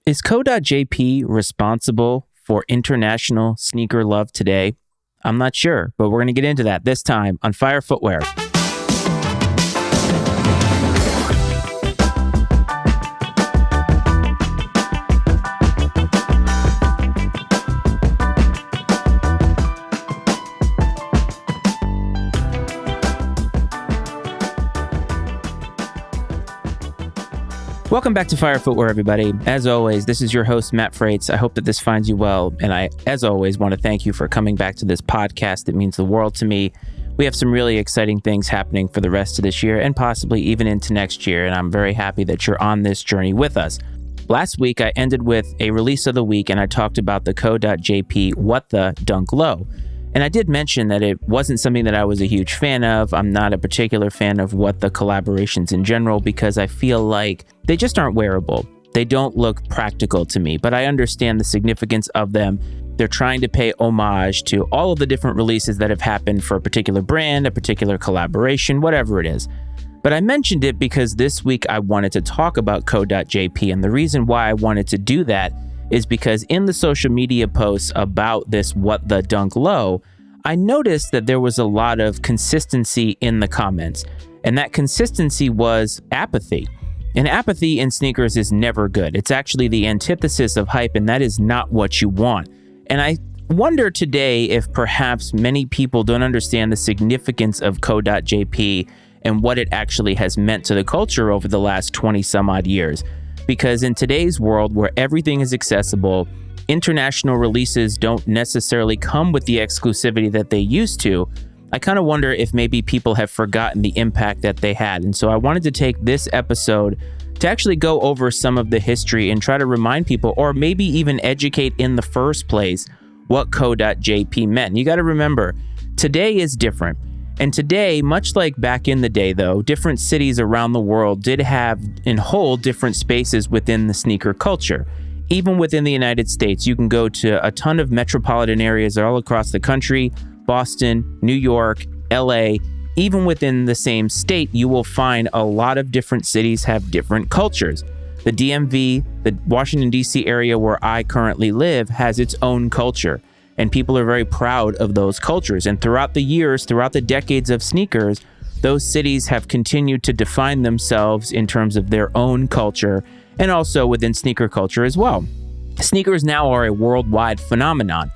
Is Co.JP responsible for international sneaker love today? I'm not sure, but we're going to get into that this time on Fire Footwear. Welcome back to Fire Footwear, everybody. As always, this is your host, Matt Frates. I hope that this finds you well, and I, as always, want to thank you for coming back to this podcast. It means the world to me. We have some really exciting things happening for the rest of this year and possibly even into next year, and I'm very happy that you're on this journey with us. Last week, I ended with a release of the week, and I talked about the Co.JP What the Dunk Low. And I did mention that it wasn't something that I was a huge fan of. I'm not a particular fan of What the collaborations in general because I feel like they just aren't wearable. They don't look practical to me, but I understand the significance of them. They're trying to pay homage to all of the different releases that have happened for a particular brand, a particular collaboration, whatever it is. But I mentioned it because this week I wanted to talk about Co.JP, and the reason why I wanted to do that is because in the social media posts about this What the Dunk Low, I noticed that there was a lot of consistency in the comments, and that consistency was apathy. And apathy in sneakers is never good. It's actually the antithesis of hype, and that is not what you want. And I wonder today if perhaps many people don't understand the significance of Co.JP and what it actually has meant to the culture over the last 20 some odd years. Because in today's world where everything is accessible, international releases don't necessarily come with the exclusivity that they used to. I kind of wonder if maybe people have forgotten the impact that they had. And so I wanted to take this episode to actually go over some of the history and try to remind people, or maybe even educate in the first place, what Co.JP meant. You got to remember, today is different. And today, much like back in the day, though, different cities around the world did have and hold different spaces within the sneaker culture. Even within the United States, you can go to a ton of metropolitan areas all across the country, Boston, New York, LA. Even within the same state, you will find a lot of different cities have different cultures. The DMV, the Washington, D.C. area where I currently live, has its own culture. And people are very proud of those cultures. And throughout the years, throughout the decades of sneakers, those cities have continued to define themselves in terms of their own culture and also within sneaker culture as well. Sneakers now are a worldwide phenomenon.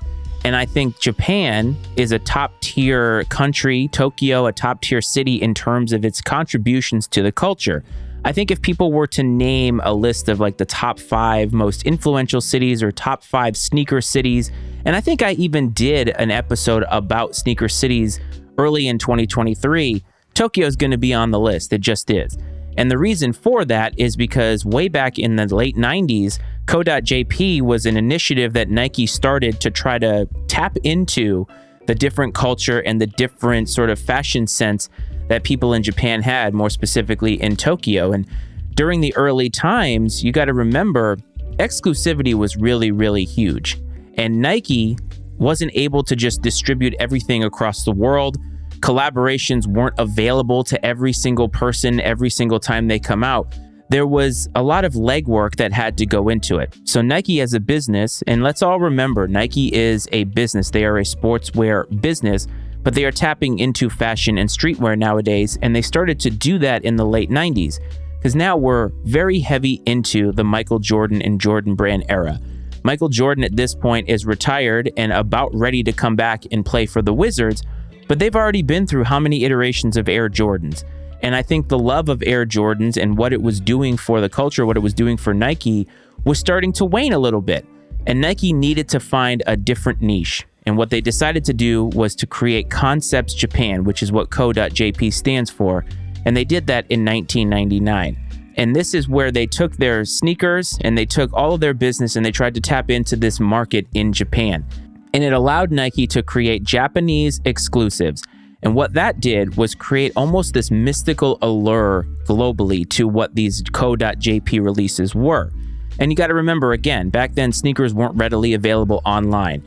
And I think Japan is a top tier country, Tokyo, a top tier city in terms of its contributions to the culture. I think if people were to name a list of like the top 5 most influential cities or top 5 sneaker cities, and I think I even did an episode about sneaker cities early in 2023, Tokyo is going to be on the list. It just is. And the reason for that is because way back in the late 90s, Co.JP was an initiative that Nike started to try to tap into the different culture and the different sort of fashion sense that people in Japan had, more specifically in Tokyo. And during the early times, you got to remember, exclusivity was really, really huge. And Nike wasn't able to just distribute everything across the world. Collaborations weren't available to every single person every single time they come out. There was a lot of legwork that had to go into it. So Nike as a business, and let's all remember, Nike is a business. They are a sportswear business, but they are tapping into fashion and streetwear nowadays. And they started to do that in the late 90s, because now we're very heavy into the Michael Jordan and Jordan brand era. Michael Jordan at this point is retired and about ready to come back and play for the Wizards, but they've already been through how many iterations of Air Jordans? And I think the love of Air Jordans and what it was doing for the culture, what it was doing for Nike, was starting to wane a little bit. And Nike needed to find a different niche. And what they decided to do was to create Concepts Japan, which is what Co.JP stands for. And they did that in 1999. And this is where they took their sneakers and they took all of their business and they tried to tap into this market in Japan. And it allowed Nike to create Japanese exclusives. And what that did was create almost this mystical allure globally to what these Co.JP releases were. And you got to remember, again, back then sneakers weren't readily available online.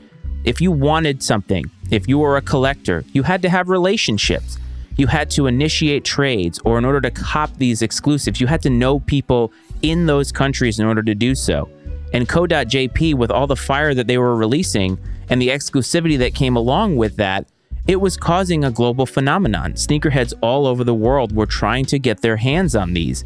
If you wanted something, if you were a collector, you had to have relationships. You had to initiate trades, or in order to cop these exclusives, you had to know people in those countries in order to do so. And Co.JP, with all the fire that they were releasing and the exclusivity that came along with that, it was causing a global phenomenon. Sneakerheads all over the world were trying to get their hands on these.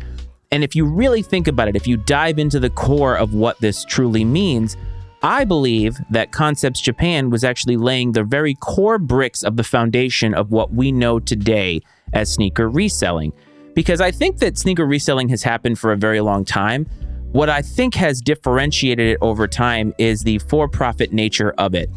And if you really think about it, if you dive into the core of what this truly means, I believe that Concepts Japan was actually laying the very core bricks of the foundation of what we know today as sneaker reselling. Because I think that sneaker reselling has happened for a very long time. What I think has differentiated it over time is the for-profit nature of it.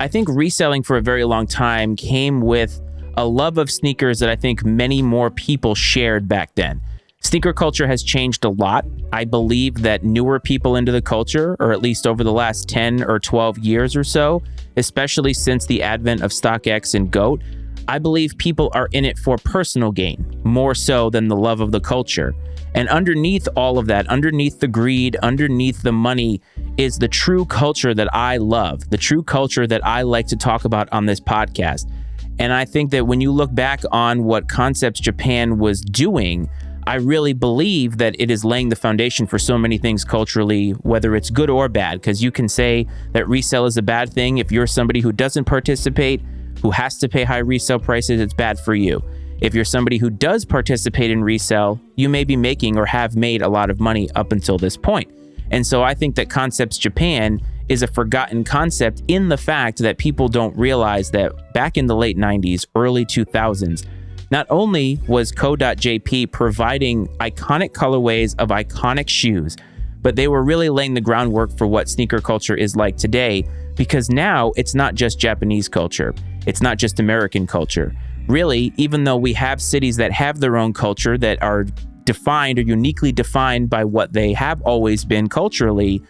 I think reselling for a very long time came with a love of sneakers that I think many more people shared back then. Sneaker culture has changed a lot. I believe that newer people into the culture, or at least over the last 10 or 12 years or so, especially since the advent of StockX and GOAT, I believe people are in it for personal gain, more so than the love of the culture. And underneath all of that, underneath the greed, underneath the money, is the true culture that I love, the true culture that I like to talk about on this podcast. And I think that when you look back on what Concepts Japan was doing, I really believe that it is laying the foundation for so many things culturally, whether it's good or bad, because you can say that resale is a bad thing. If you're somebody who doesn't participate, who has to pay high resale prices, it's bad for you. If you're somebody who does participate in resale, you may be making or have made a lot of money up until this point. And so I think that Concepts Japan is a forgotten concept in the fact that people don't realize that back in the late 90s, early 2000s, not only was Co.JP providing iconic colorways of iconic shoes, but they were really laying the groundwork for what sneaker culture is like today, because now it's not just Japanese culture. It's not just American culture. Really, even though we have cities that have their own culture that are defined or uniquely defined by what they have always been culturally,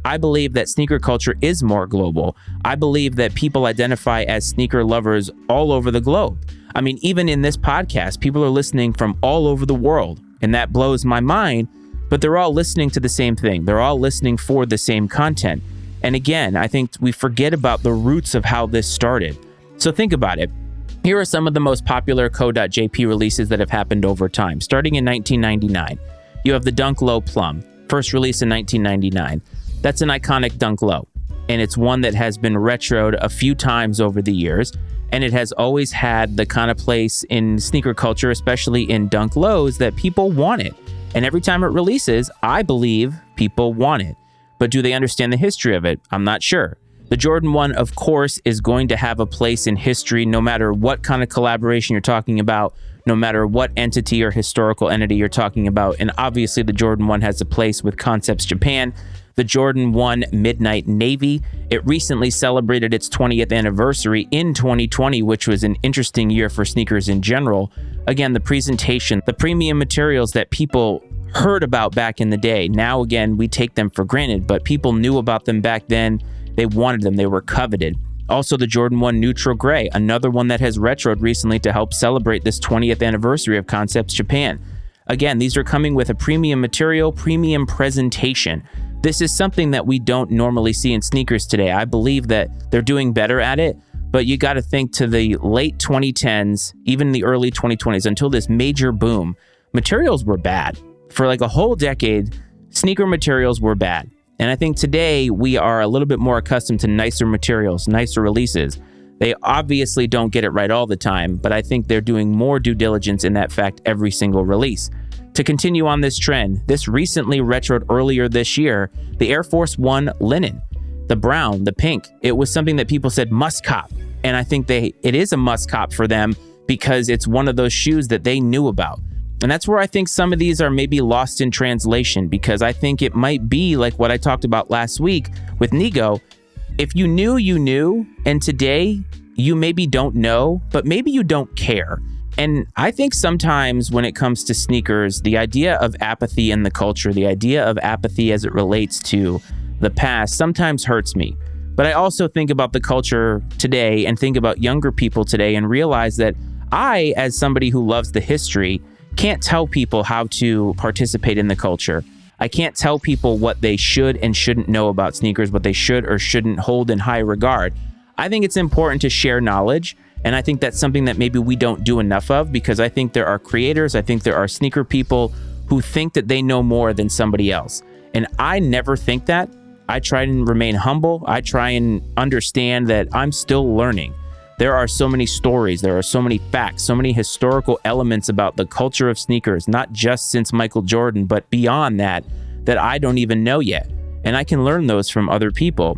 I believe that sneaker culture is more global. I believe that people identify as sneaker lovers all over the globe. I mean, even in this podcast, people are listening from all over the world, and that blows my mind, but they're all listening to the same thing. They're all listening for the same content. And again, I think we forget about the roots of how this started. So think about it. Here are some of the most popular Co.JP releases that have happened over time. Starting in 1999, you have the Dunk Low Plum, first release in 1999. That's an iconic Dunk Low, and it's one that has been retroed a few times over the years, and it has always had the kind of place in sneaker culture, especially in Dunk Lows, that people want it. And every time it releases, I believe people want it. But do they understand the history of it? I'm not sure. The Jordan 1, of course, is going to have a place in history no matter what kind of collaboration you're talking about, no matter what entity or historical entity you're talking about. And obviously, the Jordan 1 has a place with Concepts Japan. The Jordan 1 Midnight Navy, it recently celebrated its 20th anniversary in 2020, which was an interesting year for sneakers in general. Again, the presentation, the premium materials that people heard about back in the day. Now, again, we take them for granted, but people knew about them back then. They wanted them. They were coveted. Also, the Jordan 1 Neutral Gray, another one that has retroed recently to help celebrate this 20th anniversary of Concepts Japan. Again, these are coming with a premium material, premium presentation. This is something that we don't normally see in sneakers today. I believe that they're doing better at it, but you got to think to the late 2010s, even the early 2020s, until this major boom, materials were bad. For like a whole decade, sneaker materials were bad. And I think today we are a little bit more accustomed to nicer materials, nicer releases. They obviously don't get it right all the time, but I think they're doing more due diligence in that fact every single release. To continue on this trend, this recently retroed earlier this year, the Air Force One Linen, the brown, the pink. It was something that people said must cop. And I think it is a must cop for them because it's one of those shoes that they knew about. And that's where I think some of these are maybe lost in translation, because I think it might be like what I talked about last week with Nigo. If you knew, you knew, and today you maybe don't know, but maybe you don't care. And I think sometimes when it comes to sneakers, the idea of apathy in the culture, the idea of apathy as it relates to the past sometimes hurts me. But I also think about the culture today and think about younger people today and realize that I, as somebody who loves the history, can't tell people how to participate in the culture. I can't tell people what they should and shouldn't know about sneakers, what they should or shouldn't hold in high regard. I think it's important to share knowledge, and I think that's something that maybe we don't do enough of, because I think there are creators, I think there are sneaker people who think that they know more than somebody else. And I never think that. I try and remain humble. I try and understand that I'm still learning. There are so many stories, there are so many facts, so many historical elements about the culture of sneakers, not just since Michael Jordan, but beyond that I don't even know yet. And I can learn those from other people.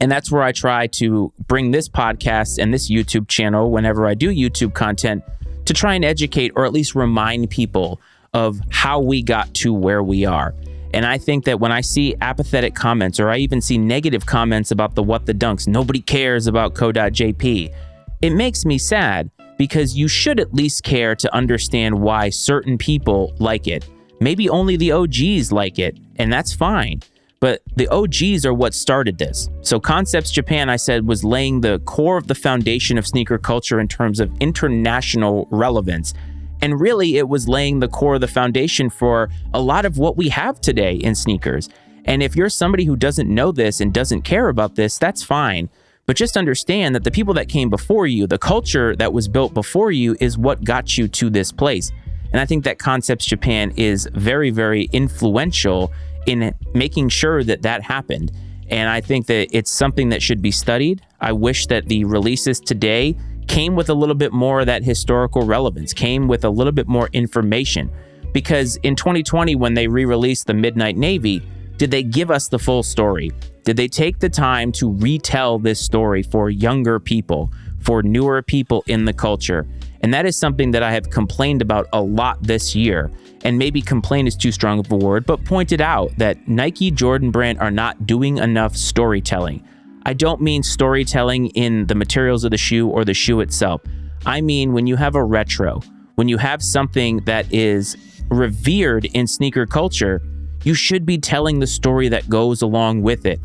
And that's where I try to bring this podcast and this YouTube channel, whenever I do YouTube content, to try and educate or at least remind people of how we got to where we are. And I think that when I see apathetic comments, or I even see negative comments about the What the Dunks, nobody cares about Co.JP, it makes me sad, because you should at least care to understand why certain people like it. Maybe only the OGs like it, and that's fine. But the OGs are what started this. So Concepts Japan, I said, was laying the core of the foundation of sneaker culture in terms of international relevance. And really, it was laying the core of the foundation for a lot of what we have today in sneakers. And if you're somebody who doesn't know this and doesn't care about this, that's fine. But just understand that the people that came before you, the culture that was built before you, is what got you to this place. And I think that Concepts Japan is very, very influential in making sure that that happened. And I think that it's something that should be studied. I wish that the releases today came with a little bit more of that historical relevance, came with a little bit more information. Because in 2020, when they re-released the Midnight Navy, did they give us the full story? Did they take the time to retell this story for younger people, for newer people in the culture? And that is something that I have complained about a lot this year. And maybe complain is too strong of a word, but pointed out that Nike, Jordan Brand are not doing enough storytelling. I don't mean storytelling in the materials of the shoe or the shoe itself. I mean when you have a retro, when you have something that is revered in sneaker culture, you should be telling the story that goes along with it.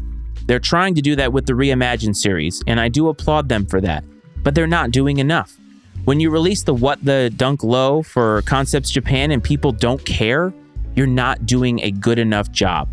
They're trying to do that with the Reimagine series, and I do applaud them for that, but they're not doing enough. When you release the What the Dunk Low for Concepts Japan and people don't care, you're not doing a good enough job.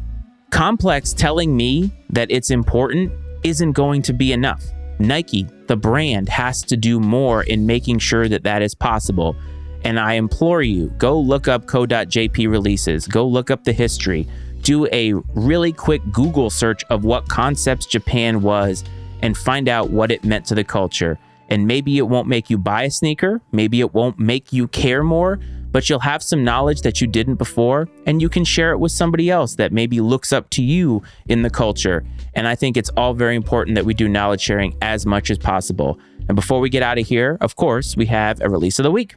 Complex telling me that it's important isn't going to be enough. Nike, the brand, has to do more in making sure that that is possible. And I implore you, go look up Co.JP releases, go look up the history, do a really quick Google search of what Concepts Japan was and find out what it meant to the culture. And maybe it won't make you buy a sneaker, maybe it won't make you care more, but you'll have some knowledge that you didn't before, and you can share it with somebody else that maybe looks up to you in the culture. And I think it's all very important that we do knowledge sharing as much as possible. And before we get out of here, of course, we have a release of the week.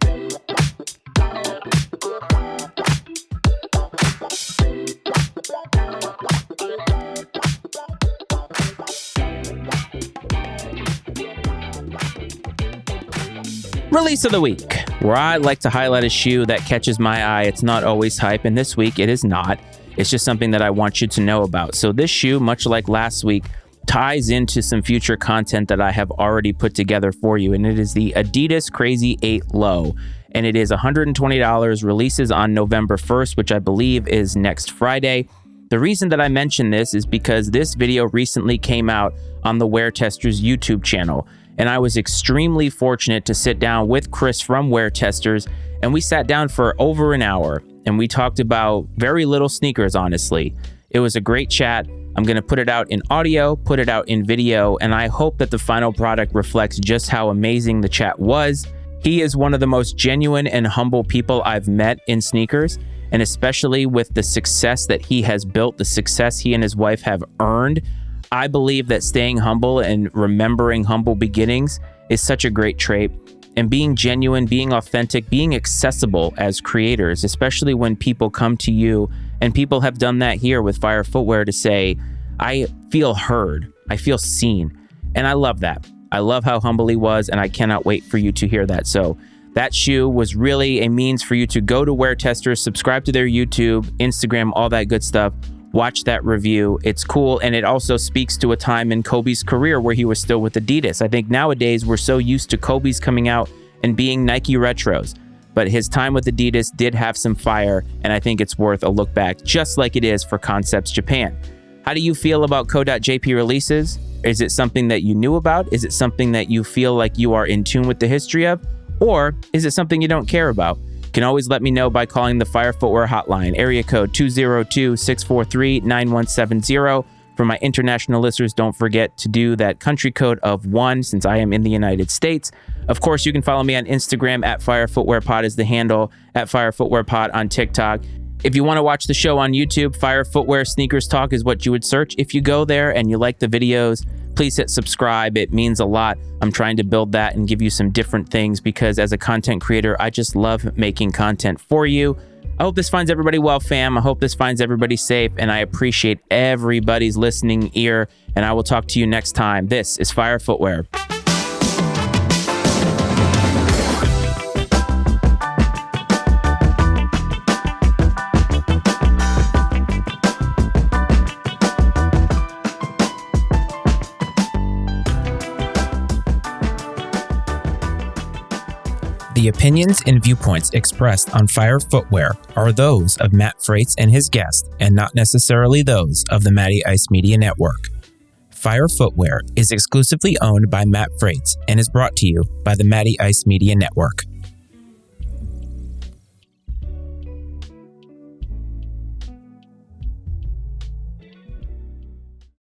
Release of the week, where I like to highlight a shoe that catches my eye. It's not always hype, and this week it is not. It's just something that I want you to know about. So this shoe, much like last week, ties into some future content that I have already put together for you, and it is the Adidas Crazy 8 Low, and it is $120, releases on November 1st, which I believe is next Friday. The reason that I mention this is because this video recently came out on the Wear Testers YouTube channel. And I was extremely fortunate to sit down with Chris from Wear Testers, and we sat down for over an hour, and we talked about very little sneakers, honestly. It was a great chat. I'm going to put it out in audio, put it out in video, and I hope that the final product reflects just how amazing the chat was. He is one of the most genuine and humble people I've met in sneakers, and especially with the success that he has built, the success he and his wife have earned. I believe that staying humble and remembering humble beginnings is such a great trait. And being genuine, being authentic, being accessible as creators, especially when people come to you, and people have done that here with Fire Footwear to say, I feel heard, I feel seen. And I love that. I love how humble he was, and I cannot wait for you to hear that. So that shoe was really a means for you to go to Wear Testers, subscribe to their YouTube, Instagram, all that good stuff. Watch that review. It's cool, and it also speaks to a time in Kobe's career where he was still with Adidas. I think nowadays we're so used to Kobe's coming out and being Nike retros, but his time with Adidas did have some fire, and I think it's worth a look back, just like it is for Concepts Japan. How do you feel about Co.JP releases? Is it something that you knew about? Is it something that you feel like you are in tune with the history of? Or is it something you don't care about? You can always let me know by calling the Fire Footwear hotline, area code 202-643-9170. For my international listeners, don't forget to do that country code of 1 since I am in the United States. Of course, you can follow me on Instagram at Fire Footwear Pod is the handle, at Fire Footwear Pod on TikTok. If you want to watch the show on YouTube, Fire Footwear Sneakers Talk is what you would search. If you go there and you like the videos, please hit subscribe. It means a lot. I'm trying to build that and give you some different things because as a content creator, I just love making content for you. I hope this finds everybody well, fam. I hope this finds everybody safe, and I appreciate everybody's listening ear, and I will talk to you next time. This is Fire Footwear. The opinions and viewpoints expressed on Fire Footwear are those of Matt Frates and his guest, and not necessarily those of the Matty Ice Media Network. Fire Footwear is exclusively owned by Matt Frates and is brought to you by the Matty Ice Media Network.